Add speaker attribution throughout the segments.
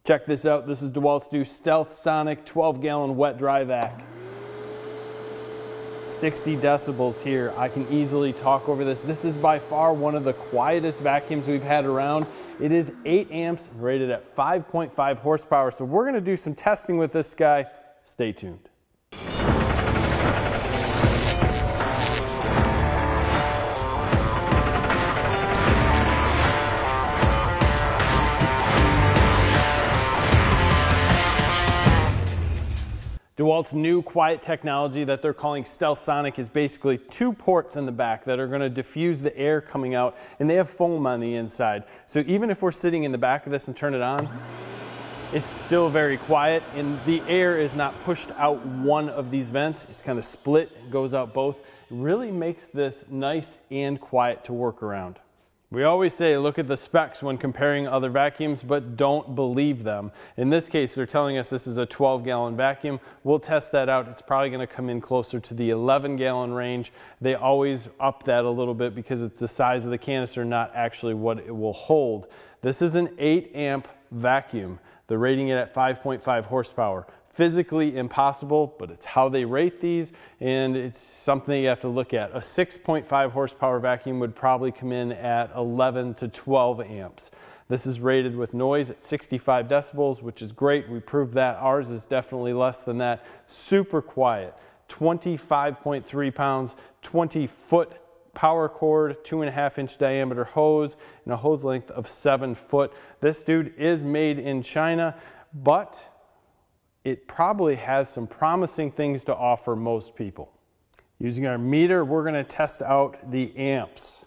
Speaker 1: Check this out. This is DEWALT's new StealthSonic 12-gallon wet dry vac. 60 decibels here. I can easily talk over this. This is by far one of the quietest vacuums we've had around. It is 8 amps, rated at 5.5 horsepower. So we're going to do some testing with this guy. Stay tuned. DEWALT's new quiet technology that they're calling StealthSonic is basically 2 ports in the back that are going to diffuse the air coming out, and they have foam on the inside. So even if we're sitting in the back of this and turn it on, it's still very quiet, and the air is not pushed out one of these vents. It's kind of split, it goes out both. It really makes this nice and quiet to work around. We always say look at the specs when comparing other vacuums, but don't believe them. In this case, they're telling us this is a 12-gallon vacuum. We'll test that out. It's probably going to come in closer to the 11-gallon range. They always up that a little bit because it's the size of the canister, not actually what it will hold. This is an 8-amp vacuum. They're rating it at 5.5 horsepower. Physically impossible, but it's how they rate these, and it's something you have to look at. A 6.5 horsepower vacuum would probably come in at 11 to 12 amps. This is rated with noise at 65 decibels, which is great. We proved that. Ours is definitely less than that. Super quiet. 25.3 pounds, 20-foot power cord, 2.5-inch diameter hose, and a hose length of 7 foot. This dude is made in China, but it probably has some promising things to offer most people. Using our meter, we're going to test out the amps.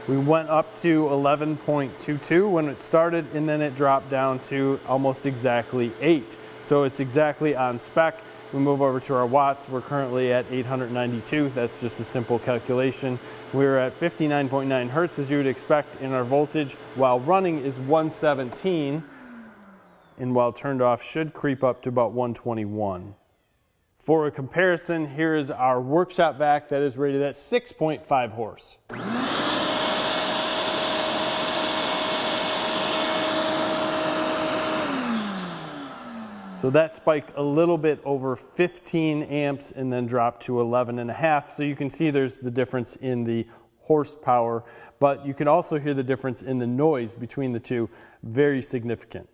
Speaker 1: We went up to 11.22 when it started, and then it dropped down to almost exactly 8. So it's exactly on spec. We move over to our watts. We're currently at 892. That's just a simple calculation. We're at 59.9 hertz as you would expect, and our voltage while running is 117, and while turned off should creep up to about 121. For a comparison, here is our workshop vac that is rated at 6.5 horse. So that spiked a little bit over 15 amps and then dropped to 11.5. So you can see there's the difference in the horsepower, but you can also hear the difference in the noise between the two. Very significant.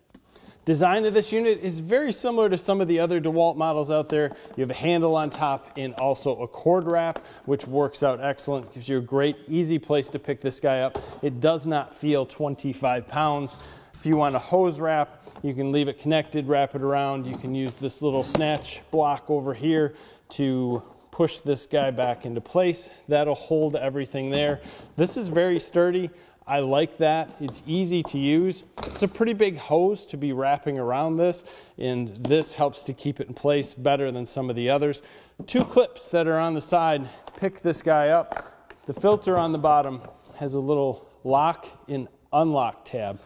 Speaker 1: Design of this unit is very similar to some of the other DEWALT models out there. You have a handle on top and also a cord wrap, which works out excellent. Gives you a great, easy place to pick this guy up. It does not feel 25 pounds. If you want a hose wrap, you can leave it connected, wrap it around. You can use this little snatch block over here to push this guy back into place. That'll hold everything there. This is very sturdy. I like that. It's easy to use. It's a pretty big hose to be wrapping around this, and this helps to keep it in place better than some of the others. 2 clips that are on the side pick this guy up. The filter on the bottom has a little lock and unlock tab.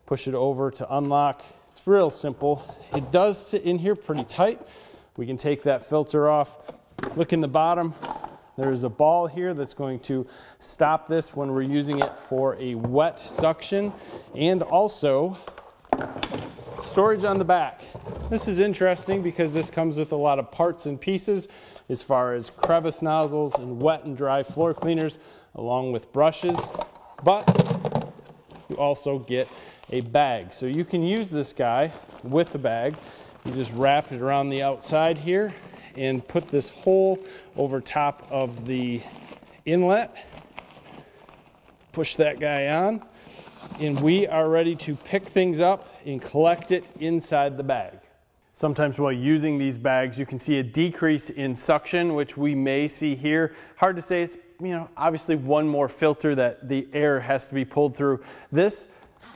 Speaker 1: Push it over to unlock. It's real simple. It does sit in here pretty tight. We can take that filter off. Look in the bottom. There's a ball here that's going to stop this when we're using it for a wet suction, and also storage on the back. This is interesting because this comes with a lot of parts and pieces as far as crevice nozzles and wet and dry floor cleaners along with brushes, but you also get a bag. So you can use this guy with the bag. You just wrap it around the outside here and put this hole over top of the inlet. Push that guy on, and we are ready to pick things up and collect it inside the bag. Sometimes while using these bags, you can see a decrease in suction, which we may see here. Hard to say. It's, obviously one more filter that the air has to be pulled through. This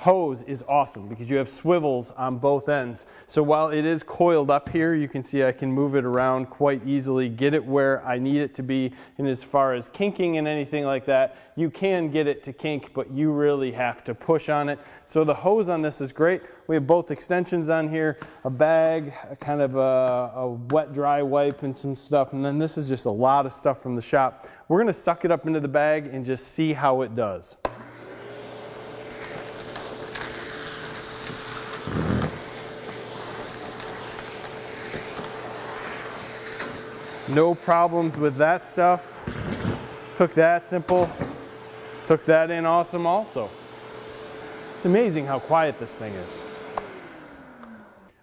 Speaker 1: hose is awesome because you have swivels on both ends. So while it is coiled up here, you can see I can move it around quite easily, get it where I need it to be. And as far as kinking and anything like that, you can get it to kink, but you really have to push on it. So the hose on this is great. We have both extensions on here, a bag, kind of a wet dry wipe and some stuff. And then this is just a lot of stuff from the shop. We're going to suck it up into the bag and just see how it does. No problems with that stuff. Took that simple. Took that in awesome also. It's amazing how quiet this thing is.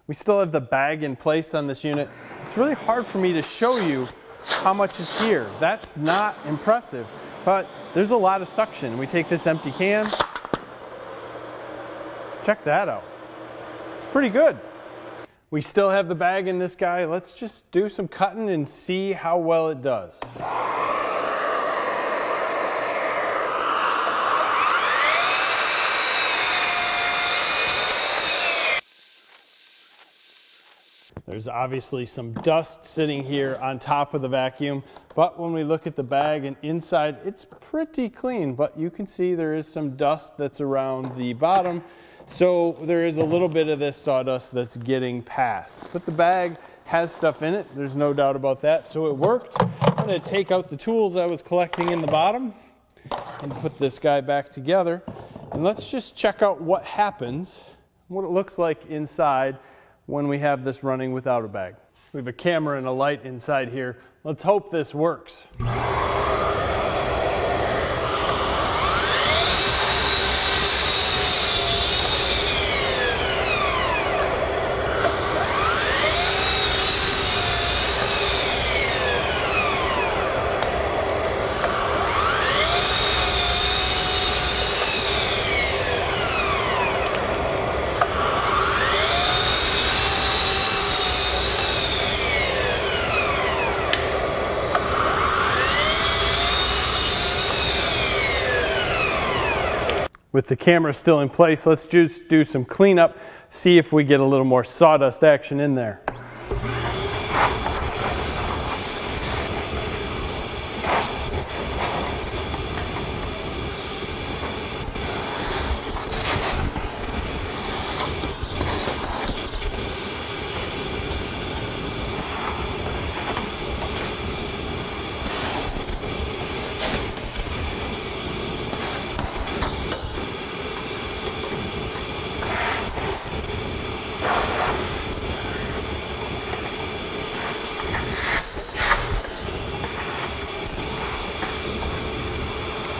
Speaker 1: We still have the bag in place on this unit. It's really hard for me to show you how much is here. That's not impressive, but there's a lot of suction. We take this empty can. Check that out. It's pretty good. We still have the bag in this guy. Let's just do some cutting and see how well it does. There's obviously some dust sitting here on top of the vacuum, but when we look at the bag and inside, it's pretty clean, but you can see there is some dust that's around the bottom. So there is a little bit of this sawdust that's getting past, but the bag has stuff in it. There's no doubt about that. So it worked. I'm going to take out the tools I was collecting in the bottom and put this guy back together. And let's just check out what happens, what it looks like inside when we have this running without a bag. We have a camera and a light inside here. Let's hope this works. With the camera still in place, let's just do some cleanup, see if we get a little more sawdust action in there.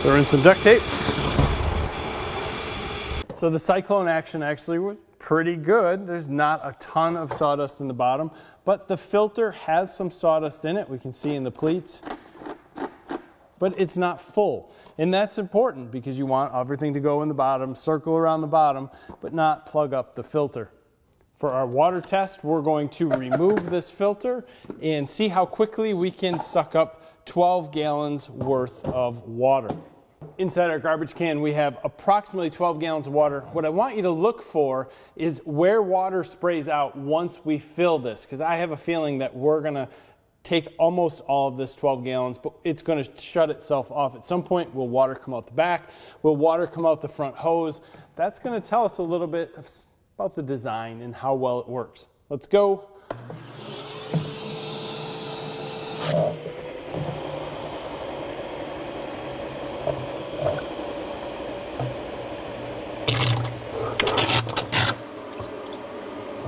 Speaker 1: Throw in some duct tape. So the Cyclone Action actually was pretty good. There's not a ton of sawdust in the bottom, but the filter has some sawdust in it. We can see in the pleats, but it's not full. And that's important because you want everything to go in the bottom, circle around the bottom, but not plug up the filter. For our water test, we're going to remove this filter and see how quickly we can suck up 12 gallons worth of water. Inside our garbage can, we have approximately 12 gallons of water. What I want you to look for is where water sprays out once we fill this, because I have a feeling that we're going to take almost all of this 12 gallons, but it's going to shut itself off. At some point, will water come out the back? Will water come out the front hose? That's going to tell us a little bit about the design and how well it works. Let's go.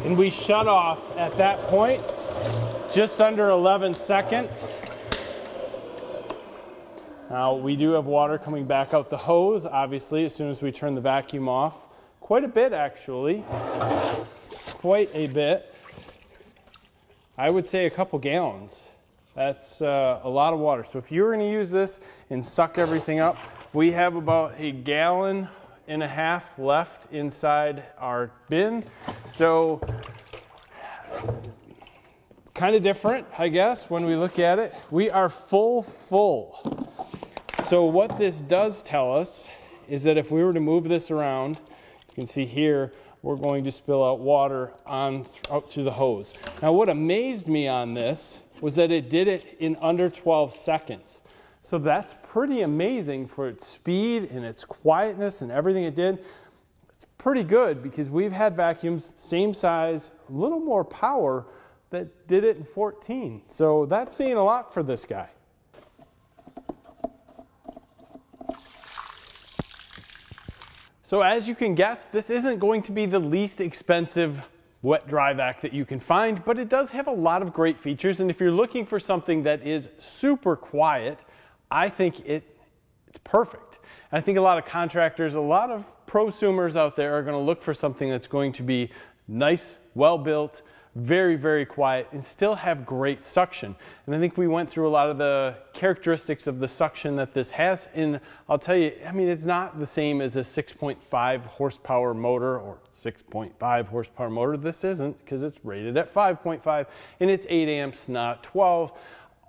Speaker 1: And we shut off at that point, just under 11 seconds. Now we do have water coming back out the hose, obviously, as soon as we turn the vacuum off. Quite a bit, actually. Quite a bit. I would say a couple gallons. That's a lot of water. So if you were going to use this and suck everything up, we have about a gallon and a half left inside our bin. So kind of different, I guess, when we look at it. We are full. So what this does tell us is that if we were to move this around, you can see here, we're going to spill out water out through the hose. Now what amazed me on this was that it did it in under 12 seconds. So that's pretty amazing for its speed and its quietness and everything it did. It's pretty good because we've had vacuums same size, a little more power, that did it in 14. So that's saying a lot for this guy. So as you can guess, this isn't going to be the least expensive wet dry vac that you can find, but it does have a lot of great features. And if you're looking for something that is super quiet, I think it's perfect. And I think a lot of contractors, a lot of prosumers out there are going to look for something that's going to be nice, well built, very, very quiet, and still have great suction. And I think we went through a lot of the characteristics of the suction that this has, and I'll tell you, I mean, it's not the same as a 6.5 horsepower motor or 6.5 horsepower motor. This isn't, because it's rated at 5.5 and it's 8 amps, not 12.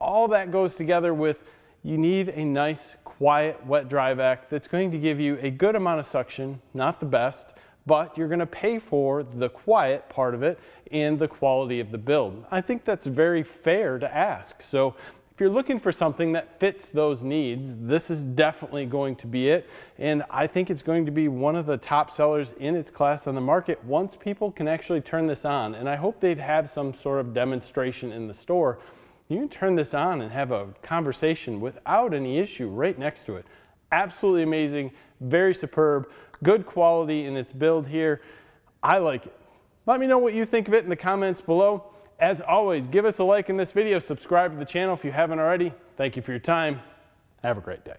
Speaker 1: All that goes together with, you need a nice, quiet, wet dry vac that's going to give you a good amount of suction, not the best, but you're going to pay for the quiet part of it and the quality of the build. I think that's very fair to ask. So if you're looking for something that fits those needs, this is definitely going to be it. And I think it's going to be one of the top sellers in its class on the market once people can actually turn this on. And I hope they'd have some sort of demonstration in the store. You can turn this on and have a conversation without any issue right next to it. Absolutely amazing, very superb, good quality in its build here. I like it. Let me know what you think of it in the comments below. As always, give us a like in this video, subscribe to the channel if you haven't already. Thank you for your time. Have a great day.